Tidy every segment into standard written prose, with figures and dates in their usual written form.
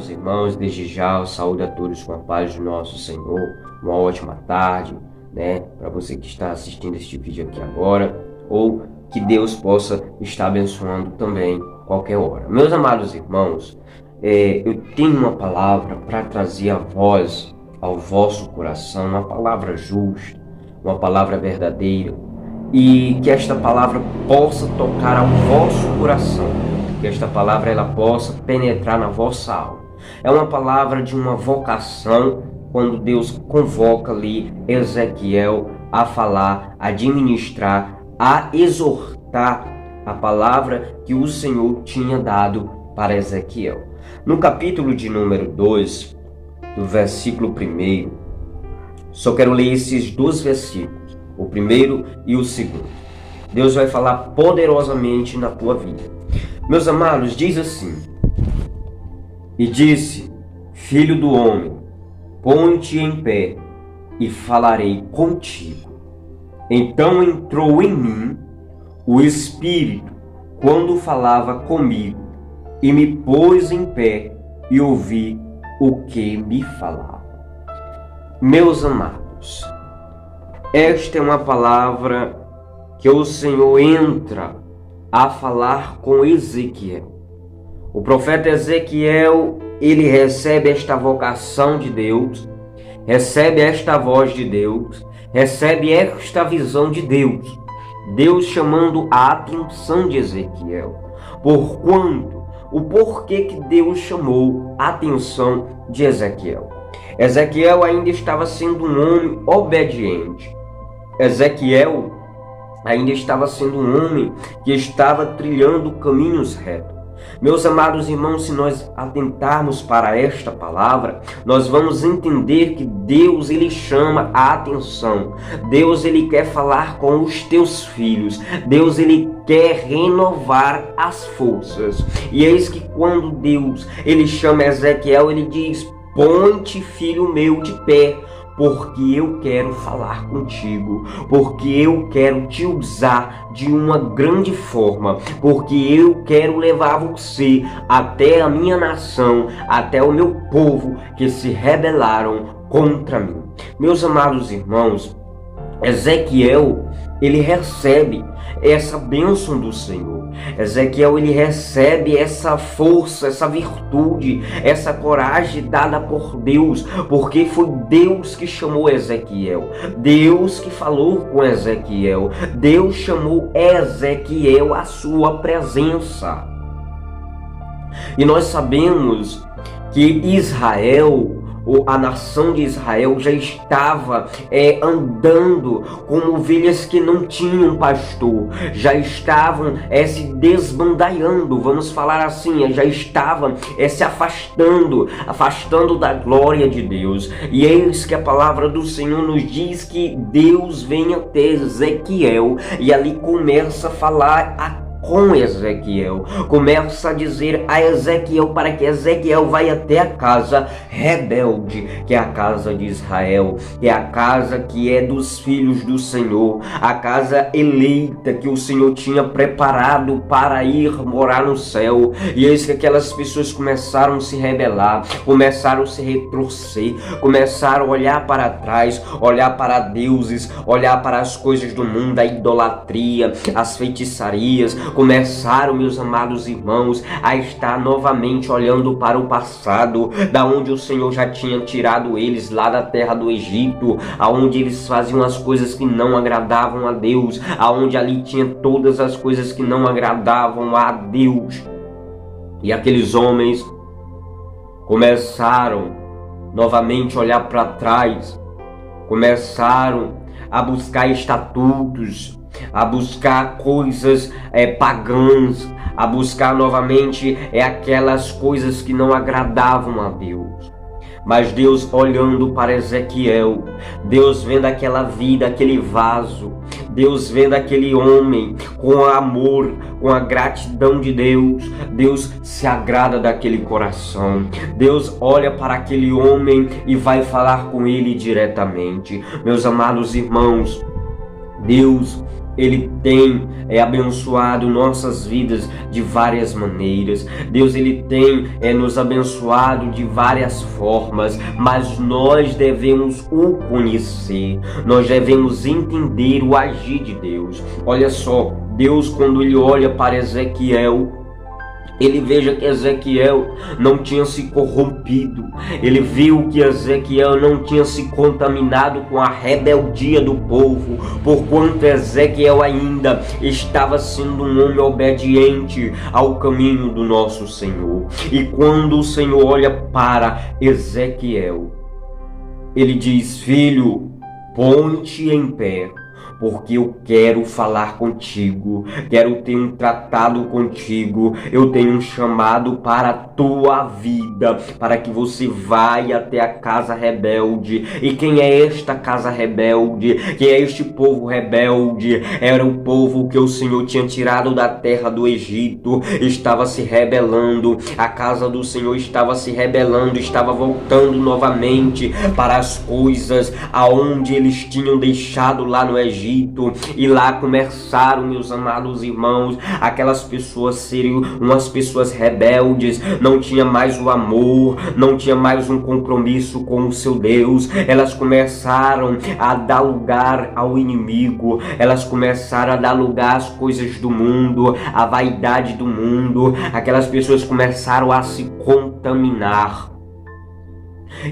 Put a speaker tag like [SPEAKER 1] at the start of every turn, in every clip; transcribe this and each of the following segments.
[SPEAKER 1] amados irmãos, desde já eu saúdo a todos com a paz do nosso Senhor. Uma ótima tarde, para você que está assistindo este vídeo aqui agora, ou que Deus possa estar abençoando também qualquer hora. Meus amados irmãos, eu tenho uma palavra para trazer a voz ao vosso coração, uma palavra justa, uma palavra verdadeira, e que esta palavra possa tocar ao vosso coração, que esta palavra ela possa penetrar na vossa alma. É uma palavra de uma vocação, quando Deus convoca ali Ezequiel a falar, a administrar, a exortar a palavra que o Senhor tinha dado para Ezequiel. No capítulo de número 2, do versículo 1, só quero ler esses dois versículos, o primeiro e o segundo. Deus vai falar poderosamente na tua vida. Meus amados, diz assim: E disse, filho do homem, põe-te em pé e falarei contigo. Então entrou em mim o Espírito quando falava comigo, e me pôs em pé e ouvi o que me falava. Meus amados, esta é uma palavra que o Senhor entra a falar com Ezequiel. O profeta Ezequiel, ele recebe esta vocação de Deus, recebe esta voz de Deus, recebe esta visão de Deus. Deus chamando a atenção de Ezequiel. O porquê que Deus chamou a atenção de Ezequiel? Ezequiel ainda estava sendo um homem obediente. Ezequiel ainda estava sendo um homem que estava trilhando caminhos retos. Meus amados irmãos, se nós atentarmos para esta palavra, nós vamos entender que Deus, ele chama a atenção. Deus, ele quer falar com os teus filhos. Deus, ele quer renovar as forças. E eis que quando Deus, ele chama Ezequiel, ele diz: põe-te, filho meu, de pé, porque eu quero falar contigo, porque eu quero te usar de uma grande forma, porque eu quero levar você até a minha nação, até o meu povo que se rebelaram contra mim. Meus amados irmãos, Ezequiel, ele recebe essa bênção do Senhor. Ezequiel, ele recebe essa força, essa virtude, essa coragem dada por Deus, porque foi Deus que chamou Ezequiel, Deus que falou com Ezequiel, Deus chamou Ezequiel à sua presença. E nós sabemos que Israel, a nação de Israel, já estava andando como ovelhas que não tinham pastor, já estavam se desbandaiando, vamos falar assim, já estavam se afastando da glória de Deus. E eis que a palavra do Senhor nos diz que Deus vem até Ezequiel e ali começa a falar com Ezequiel, começa a dizer a Ezequiel para que Ezequiel vá até a casa rebelde, que é a casa de Israel, que é a casa que é dos filhos do Senhor, a casa eleita que o Senhor tinha preparado para ir morar no céu. E eis que aquelas pessoas começaram a se rebelar, começaram a se retorcer, começaram a olhar para trás, olhar para deuses, olhar para as coisas do mundo, a idolatria, as feitiçarias. Começaram, meus amados irmãos, a estar novamente olhando para o passado, da onde o Senhor já tinha tirado eles lá da terra do Egito, aonde eles faziam as coisas que não agradavam a Deus, aonde ali tinha todas as coisas que não agradavam a Deus. E aqueles homens começaram novamente a olhar para trás, começaram a buscar estatutos, a buscar coisas pagãs, a buscar novamente aquelas coisas que não agradavam a Deus. Mas Deus olhando para Ezequiel, Deus vendo aquela vida, aquele vaso, Deus vendo aquele homem com amor, com a gratidão de Deus, Deus se agrada daquele coração. Deus olha para aquele homem e vai falar com ele diretamente. Meus amados irmãos, Deus Ele tem abençoado nossas vidas de várias maneiras. Deus, Ele tem nos abençoado de várias formas, mas nós devemos o conhecer, nós devemos entender o agir de Deus. Olha só, Deus, quando Ele olha para Ezequiel, ele veja que Ezequiel não tinha se corrompido. Ele viu que Ezequiel não tinha se contaminado com a rebeldia do povo, porquanto Ezequiel ainda estava sendo um homem obediente ao caminho do nosso Senhor. E quando o Senhor olha para Ezequiel, ele diz: filho, ponte em pé, porque eu quero falar contigo, quero ter um tratado contigo, eu tenho um chamado para a tua vida, para que você vá até a casa rebelde. E quem é esta casa rebelde? Quem é este povo rebelde? Era o povo que o Senhor tinha tirado da terra do Egito, estava se rebelando, a casa do Senhor estava se rebelando, estava voltando novamente para as coisas aonde eles tinham deixado lá no Egito. E lá começaram, meus amados irmãos, aquelas pessoas serem umas pessoas rebeldes, não tinha mais o amor, não tinha mais um compromisso com o seu Deus. Elas começaram a dar lugar ao inimigo, elas começaram a dar lugar às coisas do mundo, à vaidade do mundo. Aquelas pessoas começaram a se contaminar.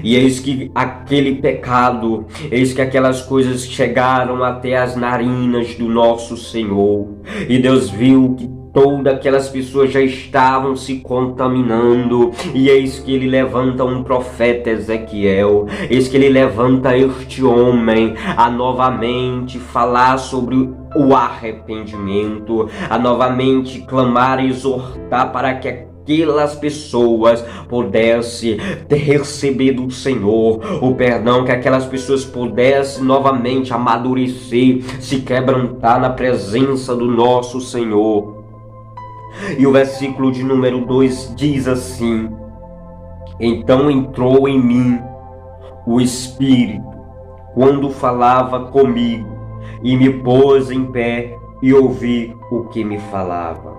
[SPEAKER 1] E eis que aquele pecado, eis que aquelas coisas chegaram até as narinas do nosso Senhor. E Deus viu que todas aquelas pessoas já estavam se contaminando. E eis que ele levanta um profeta, Ezequiel. Eis que ele levanta este homem a novamente falar sobre o arrependimento, a novamente clamar e exortar para que aquelas pessoas pudessem receber do Senhor o perdão, que aquelas pessoas pudessem novamente amadurecer, se quebrantar na presença do nosso Senhor. E o versículo de número 2 diz assim: então entrou em mim o Espírito quando falava comigo, e me pôs em pé e ouvi o que me falava.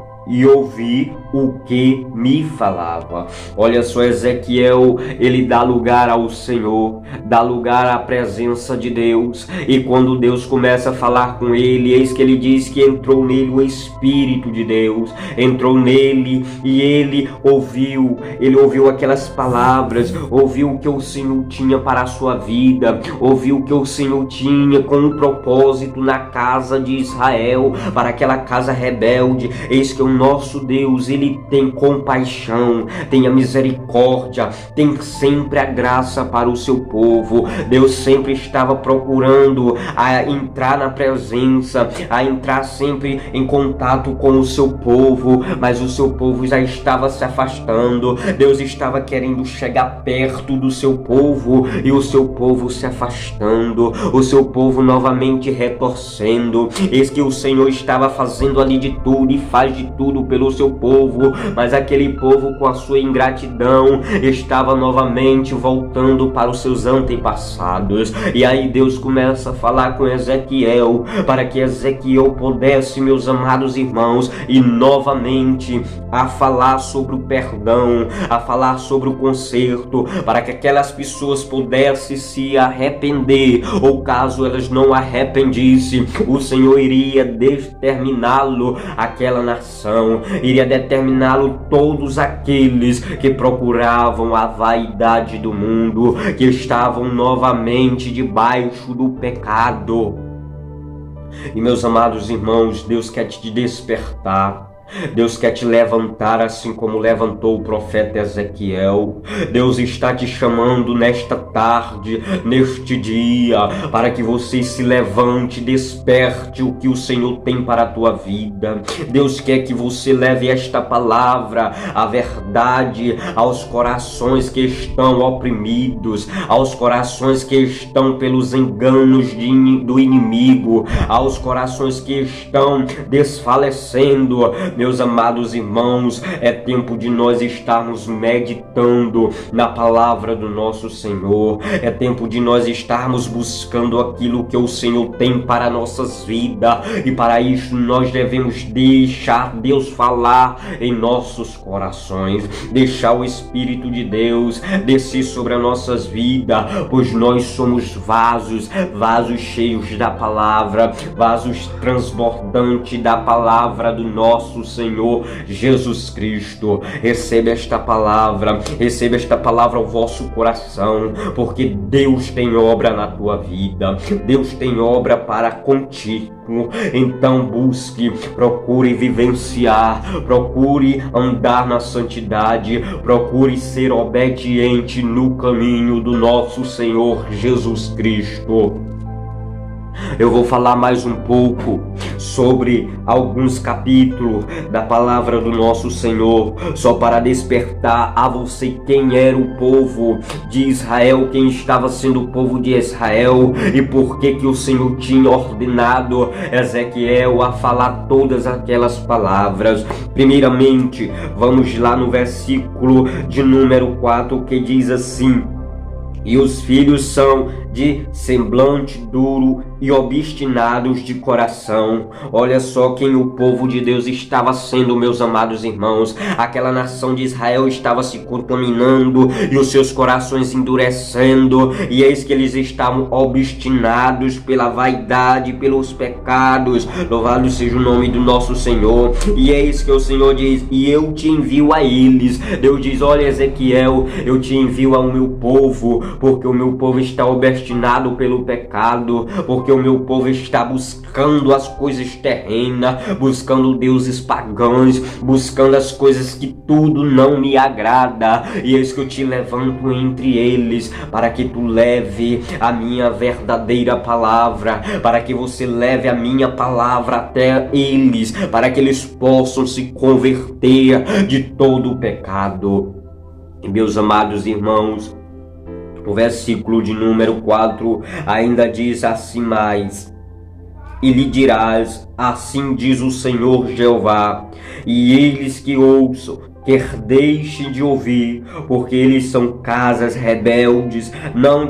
[SPEAKER 1] Olha só, Ezequiel, ele dá lugar ao Senhor, dá lugar à presença de Deus. E quando Deus começa a falar com ele, eis que ele diz que entrou nele o Espírito de Deus, entrou nele e ele ouviu aquelas palavras, ouviu o que o Senhor tinha para a sua vida, ouviu o que o Senhor tinha com um propósito na casa de Israel, para aquela casa rebelde. Eis que o nosso Deus, ele tem compaixão, tem a misericórdia, tem sempre a graça para o seu povo. Deus sempre estava procurando a entrar na presença, a entrar sempre em contato com o seu povo, mas o seu povo já estava se afastando. Deus estava querendo chegar perto do seu povo e o seu povo se afastando, o seu povo novamente retorcendo. Eis que o Senhor estava fazendo ali de tudo e faz de tudo pelo seu povo, mas aquele povo, com a sua ingratidão, estava novamente voltando para os seus antepassados. E aí Deus começa a falar com Ezequiel, para que Ezequiel pudesse, meus amados irmãos, e novamente a falar sobre o perdão, a falar sobre o conserto, para que aquelas pessoas pudessem se arrepender, ou caso elas não arrependissem, o Senhor iria determiná-lo aquela nação, iria determiná-lo todos aqueles que procuravam a vaidade do mundo, que estavam novamente debaixo do pecado. E meus amados irmãos, Deus quer te despertar, Deus quer te levantar, assim como levantou o profeta Ezequiel. Deus está te chamando nesta tarde, neste dia, para que você se levante, desperte o que o Senhor tem para a tua vida. Deus quer que você leve esta palavra, a verdade, aos corações que estão oprimidos, aos corações que estão pelos enganos do inimigo, aos corações que estão desfalecendo Meus amados irmãos, é tempo de nós estarmos meditando na palavra do nosso Senhor. É tempo de nós estarmos buscando aquilo que o Senhor tem para nossas vidas. E para isso nós devemos deixar Deus falar em nossos corações. Deixar o Espírito de Deus descer sobre as nossas vidas. Pois nós somos vasos cheios da palavra. Vasos transbordantes da palavra do nosso Senhor Jesus Cristo. Receba esta palavra ao vosso coração, porque Deus tem obra na tua vida, Deus tem obra para contigo. Então busque, procure vivenciar, procure andar na santidade, procure ser obediente no caminho do nosso Senhor Jesus Cristo. Eu vou falar mais um pouco sobre alguns capítulos da palavra do nosso Senhor, só para despertar a você quem era o povo de Israel, quem estava sendo o povo de Israel e por que o Senhor tinha ordenado Ezequiel a falar todas aquelas palavras. Primeiramente, vamos lá no versículo de número 4, que diz assim: e os filhos são de semblante duro e obstinados de coração. Olha só quem o povo de Deus estava sendo, meus amados irmãos. Aquela nação de Israel estava se contaminando e os seus corações endurecendo, e eis que eles estavam obstinados pela vaidade, pelos pecados. Louvado seja o nome do nosso Senhor. E eis que o Senhor diz: e eu te envio a eles. Deus diz: olha, Ezequiel, eu te envio ao meu povo, porque o meu povo está obstinado pelo pecado, porque o meu povo está buscando as coisas terrenas, buscando deuses pagãos, buscando as coisas que tudo não me agrada. E eis que eu te levanto entre eles, para que tu leve a minha verdadeira palavra, para que você leve a minha palavra até eles, para que eles possam se converter de todo o pecado. E meus amados irmãos, o versículo de número 4 ainda diz assim mais: e lhe dirás, assim diz o Senhor Jeová, e eles que ouçam, quer deixem de ouvir, porque eles são casas rebeldes, não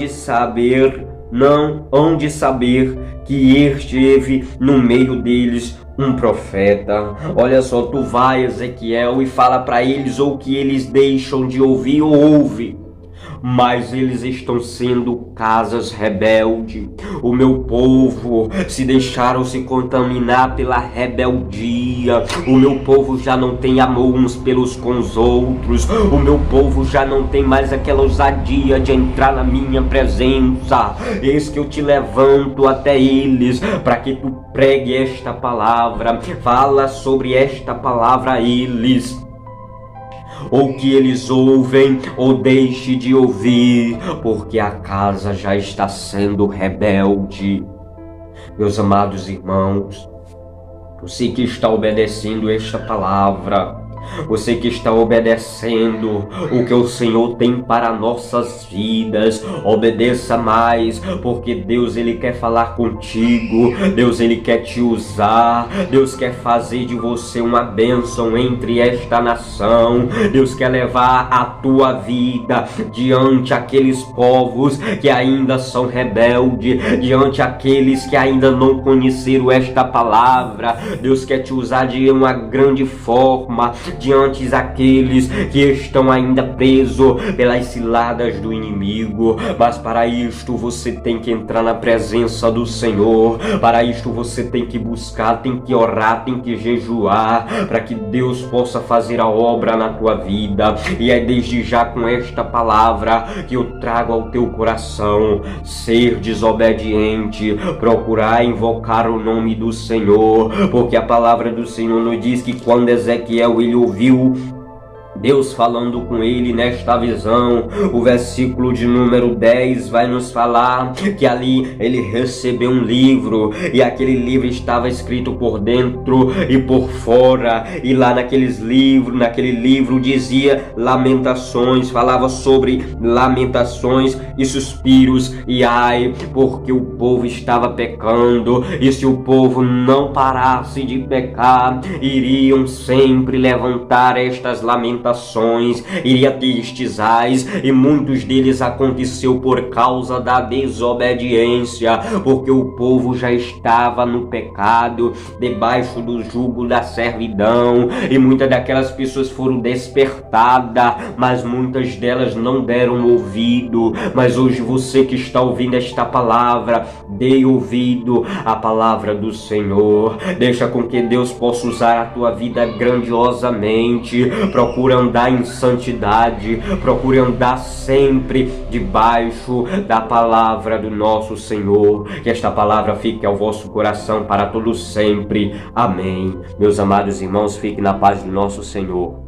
[SPEAKER 1] hão de saber que esteve no meio deles um profeta. Olha só, tu vai, Ezequiel, e fala para eles, ou que eles deixam de ouvir ou ouve, mas eles estão sendo casas rebeldes. O meu povo se deixaram se contaminar pela rebeldia. O meu povo já não tem amor uns pelos com os outros. O meu povo já não tem mais aquela ousadia de entrar na minha presença. Eis que eu te levanto até eles, para que tu pregue esta palavra. Fala sobre esta palavra a eles, ou que eles ouvem ou deixe de ouvir, porque a casa já está sendo rebelde. Meus amados irmãos, você que está obedecendo esta palavra, você que está obedecendo o que o Senhor tem para nossas vidas, obedeça mais, porque Deus, Ele quer falar contigo, Deus, Ele quer te usar, Deus quer fazer de você uma bênção entre esta nação, Deus quer levar a tua vida diante aqueles povos que ainda são rebeldes, diante aqueles que ainda não conheceram esta palavra. Deus quer te usar de uma grande forma diante aqueles que estão ainda presos pelas ciladas do inimigo. Mas para isto você tem que entrar na presença do Senhor, para isto você tem que buscar, tem que orar, tem que jejuar, para que Deus possa fazer a obra na tua vida. E é desde já com esta palavra que eu trago ao teu coração: ser desobediente, procurar invocar o nome do Senhor, porque a palavra do Senhor nos diz que quando Ezequiel ele ouviu Deus falando com ele nesta visão. O versículo de número 10 vai nos falar que ali ele recebeu um livro, e aquele livro estava escrito por dentro e por fora, e lá naquele livro dizia lamentações, falava sobre lamentações e suspiros e ai, porque o povo estava pecando, e se o povo não parasse de pecar, iriam sempre levantar estas lamentações, iria ter estes ais, e muitos deles aconteceu por causa da desobediência, porque o povo já estava no pecado, debaixo do jugo da servidão, e muitas daquelas pessoas foram despertadas, mas muitas delas não deram ouvido. Mas hoje você que está ouvindo esta palavra, dê ouvido à palavra do Senhor, deixa com que Deus possa usar a tua vida grandiosamente. Procure andar em santidade, procure andar sempre debaixo da palavra do nosso Senhor, que esta palavra fique ao vosso coração para todo sempre. Amém. Meus amados irmãos, fiquem na paz do nosso Senhor.